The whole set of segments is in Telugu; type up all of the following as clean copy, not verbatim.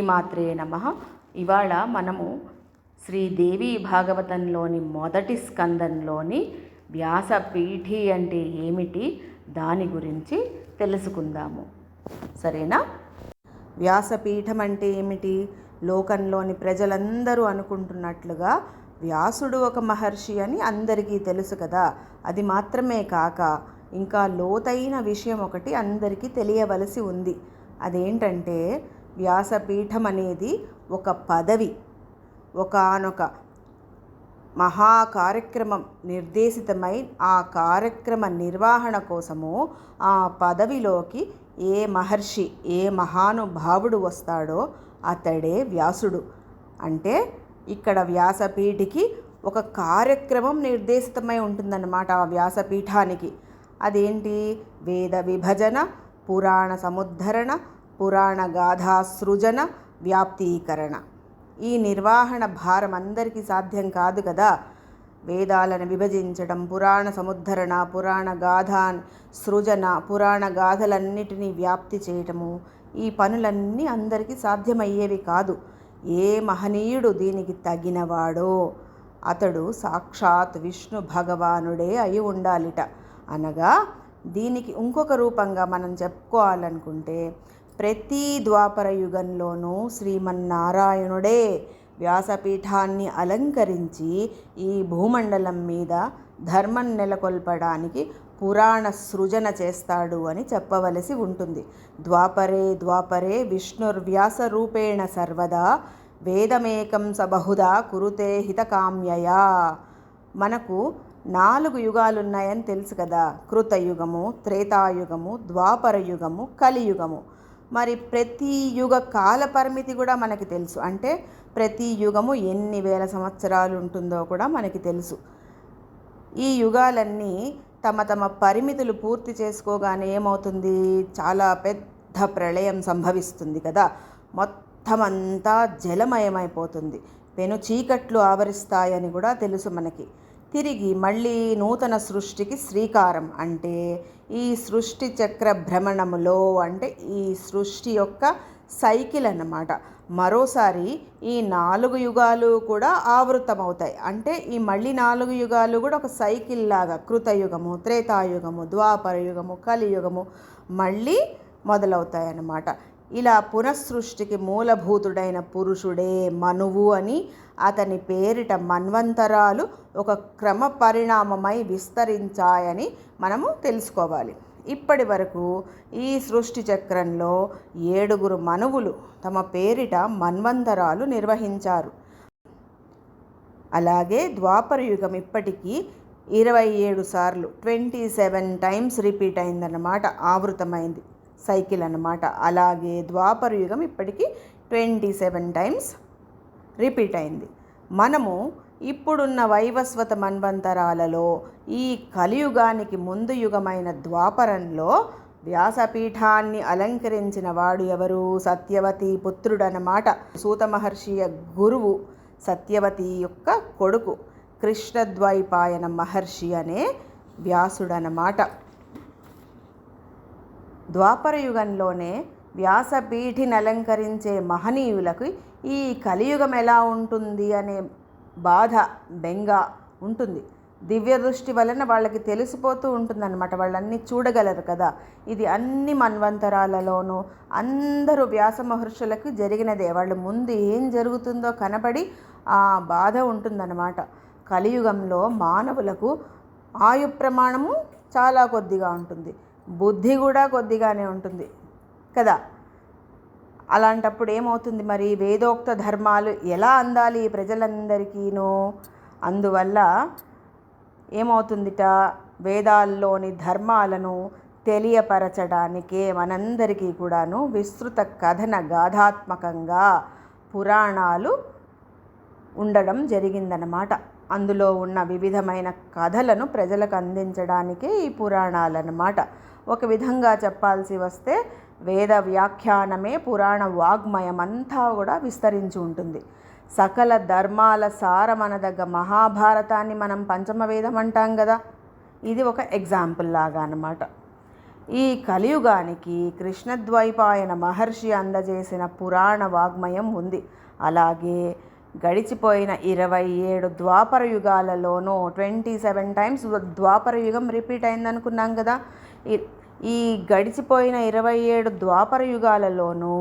శ్రీమాత్రే నమః. ఇవాళ మనము శ్రీదేవి భాగవతంలోని మొదటి స్కందంలోని వ్యాసపీఠి అంటే ఏమిటి దాని గురించి తెలుసుకుందాము. సరేనా? వ్యాసపీఠం అంటే ఏమిటి? లోకంలోని ప్రజలందరూ అనుకుంటున్నట్లుగా వ్యాసుడు ఒక మహర్షి అని అందరికీ తెలుసు కదా. అది మాత్రమే కాక ఇంకా లోతైన విషయం ఒకటి అందరికీ తెలియవలసి ఉంది. అదేంటంటే వ్యాసపీఠం అనేది ఒక పదవి. ఒకానొక మహా కార్యక్రమం నిర్దేశితమై ఆ కార్యక్రమ నిర్వహణ కోసము ఆ పదవిలోకి ఏ మహర్షి, ఏ మహానుభావుడు వస్తాడో అతడే వ్యాసుడు. అంటే ఇక్కడ వ్యాసపీఠికి ఒక కార్యక్రమం నిర్దేశితమై ఉంటుందన్నమాట. ఆ వ్యాసపీఠానికి అదేంటి? వేద విభజన, పురాణ సముద్ధరణ, పురాణ గాథా సృజన, వ్యాప్తీకరణ. ఈ నిర్వహణ భారం అందరికీ సాధ్యం కాదు కదా. వేదాలను విభజించడం, పురాణ సముద్ధరణ, పురాణ గాథా సృజన, పురాణ గాథలన్నిటినీ వ్యాప్తి చేయటము, ఈ పనులన్నీ అందరికీ సాధ్యమయ్యేవి కాదు. ఏ మహనీయుడు దీనికి తగినవాడో అతడు సాక్షాత్ విష్ణు భగవానుడే అయి ఉండాలిట. అనగా దీనికి ఇంకొక రూపంగా మనం చెప్పుకోవాలనుకుంటే ప్రతి ద్వాపర యుగంలోనూ శ్రీమన్నారాయణుడే వ్యాసపీఠాన్ని అలంకరించి ఈ భూమండలం మీద ధర్మం నెలకొల్పడానికి పురాణ సృజన చేస్తాడు అని చెప్పవలసి ఉంటుంది. ద్వాపరే విష్ణుర్వ్యాస రూపేణ సర్వదా వేదమేకం సబహుదా కురుతే హితకామ్యయా. మనకు 4 యుగాలున్నాయని తెలుసు కదా. కృతయుగము, త్రేతాయుగము, ద్వాపర యుగము, కలియుగము. మరి ప్రతి యుగ కాల పరిమితి కూడా మనకి తెలుసు. అంటే ప్రతి యుగము ఎన్ని వేల సంవత్సరాలు ఉంటుందో కూడా మనకి తెలుసు. ఈ యుగాలన్నీ తమ తమ పరిమితులు పూర్తి చేసుకోగానే ఏమవుతుంది? చాలా పెద్ద ప్రళయం సంభవిస్తుంది కదా. మొత్తం అంతా జలమయమైపోతుంది. పెను చీకట్లు ఆవరిస్తాయని కూడా తెలుసు మనకి. తిరిగి మళ్ళీ నూతన సృష్టికి శ్రీకారం. అంటే ఈ సృష్టి చక్ర భ్రమణములో, అంటే ఈ సృష్టి యొక్క సైకిల్ అన్నమాట. మరోసారి ఈ 4 యుగాలు కూడా ఆవృతమవుతాయి. అంటే ఈ మళ్ళీ 4 యుగాలు కూడా ఒక సైకిల్ లాగా కృతయుగము, త్రేతాయుగము, ద్వాపర యుగము, కలియుగము మళ్ళీ మొదలవుతాయి అన్నమాట. ఇలా పునఃసృష్టికి మూలభూతుడైన పురుషుడే మనువు అని, అతని పేరిట మన్వంతరాలు ఒక క్రమ పరిణామమై విస్తరించాయని మనము తెలుసుకోవాలి. ఇప్పటి వరకు ఈ సృష్టి చక్రంలో 7 మనువులు తమ పేరిట మన్వంతరాలు నిర్వహించారు. అలాగే ద్వాపర యుగం ఇప్పటికీ 27 సార్లు 27 టైమ్స్ రిపీట్ అయిందన్నమాట. ఆవృతమైంది సైకిల్ అన్నమాట. అలాగే ద్వాపర యుగం ఇప్పటికీ 27 టైమ్స్ రిపీట్ అయింది. మనము ఇప్పుడున్న వైవస్వత మన్వంతరాలలో ఈ కలియుగానికి ముందు యుగమైన ద్వాపరంలో వ్యాసపీఠాన్ని అలంకరించిన వాడు ఎవరు? సత్యవతి పుత్రుడనమాట. సూత మహర్షి గురువు సత్యవతి యొక్క కొడుకు కృష్ణద్వైపాయన మహర్షి అనే వ్యాసుడనమాట. ద్వాపర యుగంలోనే వ్యాసపీఠిని అలంకరించే మహనీయులకు ఈ కలియుగం ఎలా ఉంటుంది అనే బాధ, బెంగ ఉంటుంది. దివ్య దృష్టి వలన వాళ్ళకి తెలిసిపోతూ ఉంటుందన్నమాట. వాళ్ళన్నీ చూడగలరు కదా. ఇది అన్ని మన్వంతరాలలోనూ అందరూ వ్యాస మహర్షులకు జరిగినదే. వాళ్ళ ముందు ఏం జరుగుతుందో కనబడి ఆ బాధ ఉంటుందన్నమాట. కలియుగంలో మానవులకు ఆయు ప్రమాణము చాలా కొద్దిగా ఉంటుంది, బుద్ధి కూడా కొద్దిగానే ఉంటుంది కదా. అలాంటప్పుడు ఏమవుతుంది మరి? వేదోక్త ధర్మాలు ఎలా అందాలి ప్రజలందరికీనూ? అందువల్ల ఏమవుతుందిట? వేదాల్లోని ధర్మాలను తెలియపరచడానికే మనందరికీ కూడాను విస్తృత కథన గాథాత్మకంగా పురాణాలు ఉండడం జరిగిందన్నమాట. అందులో ఉన్న వివిధమైన కథలను ప్రజలకు అందించడానికే ఈ పురాణాలన్నమాట. ఒక విధంగా చెప్పాల్సి వస్తే వేద వ్యాఖ్యానమే పురాణ వాగ్మయం అంతా కూడా విస్తరించి ఉంటుంది. సకల ధర్మాల సారమనదగ్గ మహాభారతాన్ని మనం పంచమ వేదం అంటాం కదా. ఇది ఒక ఎగ్జాంపుల్ లాగా అన్నమాట. ఈ కలియుగానికి కృష్ణద్వైపాయన మహర్షి అందజేసిన పురాణ వాగ్మయం ఉంది. అలాగే గడిచిపోయిన 27 ద్వాపర యుగాలలోనూ 27 టైమ్స్ ద్వాపర యుగం రిపీట్ అయిందనుకున్నాం కదా. ఈ గడిచిపోయిన 27 ద్వాపర యుగాలలోనూ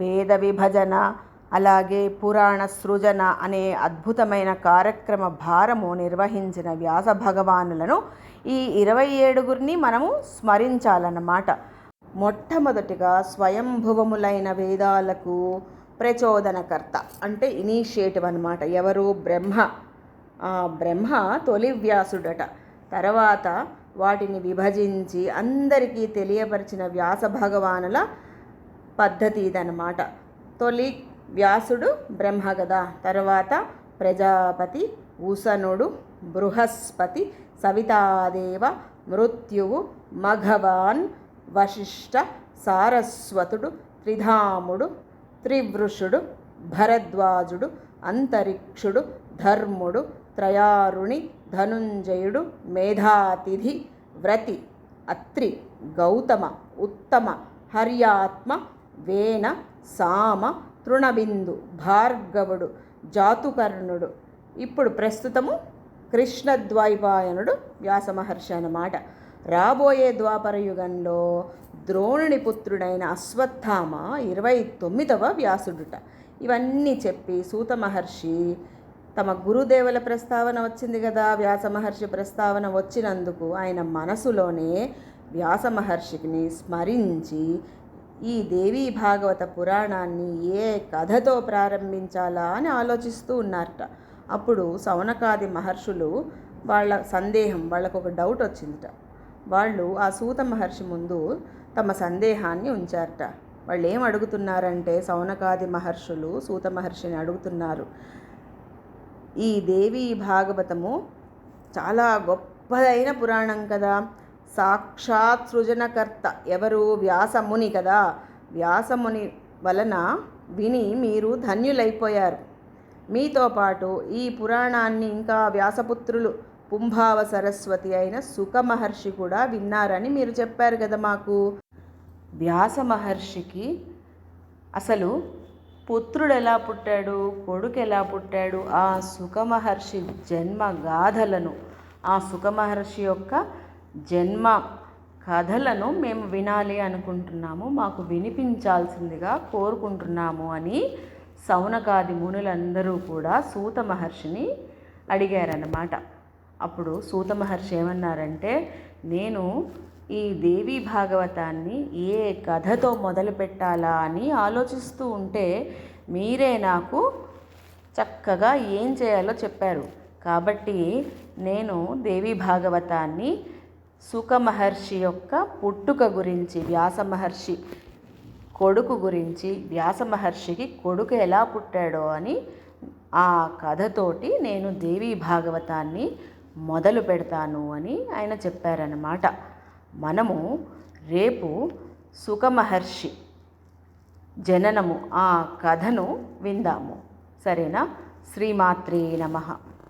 వేద విభజన అలాగే పురాణ సృజన అనే అద్భుతమైన కార్యక్రమ భారము నిర్వహించిన వ్యాస భగవానులను ఈ 27గురిని మనము స్మరించాలన్నమాట. మొట్టమొదటిగా స్వయంభువములైన వేదాలకు ప్రచోదనకర్త అంటే ఇనీషియేటివ్ అన్నమాట. ఎవరు? బ్రహ్మ. బ్రహ్మ తొలి వ్యాసుడట. తర్వాత వాటిని విభజించి అందరికీ తెలియపరిచిన వ్యాస భగవానుల పద్ధతి ఇదన్నమాట. తొలి వ్యాసుడు బ్రహ్మ కదా. తర్వాత ప్రజాపతి, ఉసనుడు, బృహస్పతి, సవితాదేవ, మృత్యువు, మఘవాన్, వశిష్ఠ, సారస్వతుడు, త్రిధాముడు, త్రివృషుడు, భరద్వాజుడు, అంతరిక్షుడు, ధర్ముడు, త్రయారుణి, ధనుంజయుడు, మేధాతిథి, వ్రతి, అత్రి, గౌతమ, ఉత్తమ, హర్యాత్మ, వేన, సామ, తృణబిందు, భార్గవుడు, జాతుకర్ణుడు. ఇప్పుడు ప్రస్తుతము కృష్ణద్వైపాయనుడు వ్యాస మహర్షి అన్నమాట. రాబోయే ద్వాపర యుగంలో ద్రోణుని పుత్రుడైన అశ్వత్థామ 29వ వ్యాసుడుట. ఇవన్నీ చెప్పి సూత మహర్షి తమ గురుదేవుల ప్రస్తావన వచ్చింది కదా. వ్యాస మహర్షి ప్రస్తావన వచ్చినందుకు ఆయన మనసులోనే వ్యాస మహర్షిని స్మరించి ఈ దేవీ భాగవత పురాణాన్ని ఏ కథతో ప్రారంభించాలా అని ఆలోచిస్తూ ఉన్నారట. అప్పుడు సౌనకాది మహర్షులు వాళ్ళకు ఒక డౌట్ వచ్చిందట. వాళ్ళు ఆ సూత మహర్షి ముందు తమ సందేహాన్ని ఉంచారట. వాళ్ళు ఏం అడుగుతున్నారంటే, సౌనకాది మహర్షులు సూత మహర్షిని అడుగుతున్నారు, ఈ దేవీ భాగవతము చాలా గొప్పదైన పురాణం కదా. సాక్షాత్ సృజనకర్త ఎవరు? వ్యాసముని కదా. వ్యాసముని వలన విని మీరు ధన్యులైపోయారు. మీతో పాటు ఈ పురాణాన్ని ఇంకా వ్యాసపుత్రులు పుంభావ సరస్వతి అయిన సుఖ మహర్షి కూడా విన్నారని మీరు చెప్పారు కదా మాకు. వ్యాస మహర్షికి అసలు పుత్రుడు ఎలా పుట్టాడు, కొడుకు ఎలా పుట్టాడు, ఆ సుఖ మహర్షి జన్మ గాథలను, ఆ సుఖ మహర్షి యొక్క జన్మ కథలను మేము వినాలి అనుకుంటున్నాము, మాకు వినిపించాల్సిందిగా కోరుకుంటున్నాము అని సౌనకాది మునులందరూ కూడా సూత మహర్షిని అడిగారన్నమాట. అప్పుడు సూత మహర్షి ఏమన్నారంటే, నేను ఈ దేవీ భాగవతాన్ని ఏ కథతో మొదలు పెట్టాలా అని ఆలోచిస్తూ ఉంటే మీరే నాకు చక్కగా ఏం చేయాలో చెప్పారు. కాబట్టి నేను దేవీ భాగవతాన్ని సుఖ మహర్షి యొక్క పుట్టుక గురించి, వ్యాస మహర్షి కొడుకు గురించి, వ్యాస మహర్షికి కొడుకు ఎలా పుట్టాడో అని ఆ కథతోటి నేను దేవీ భాగవతాన్ని మొదలు పెడతాను అని ఆయన చెప్పారన్నమాట. మనము రేపు సుఖ మహర్షి జననము ఆ కథను విందాము. సరేనా? శ్రీమాత్రే నమః.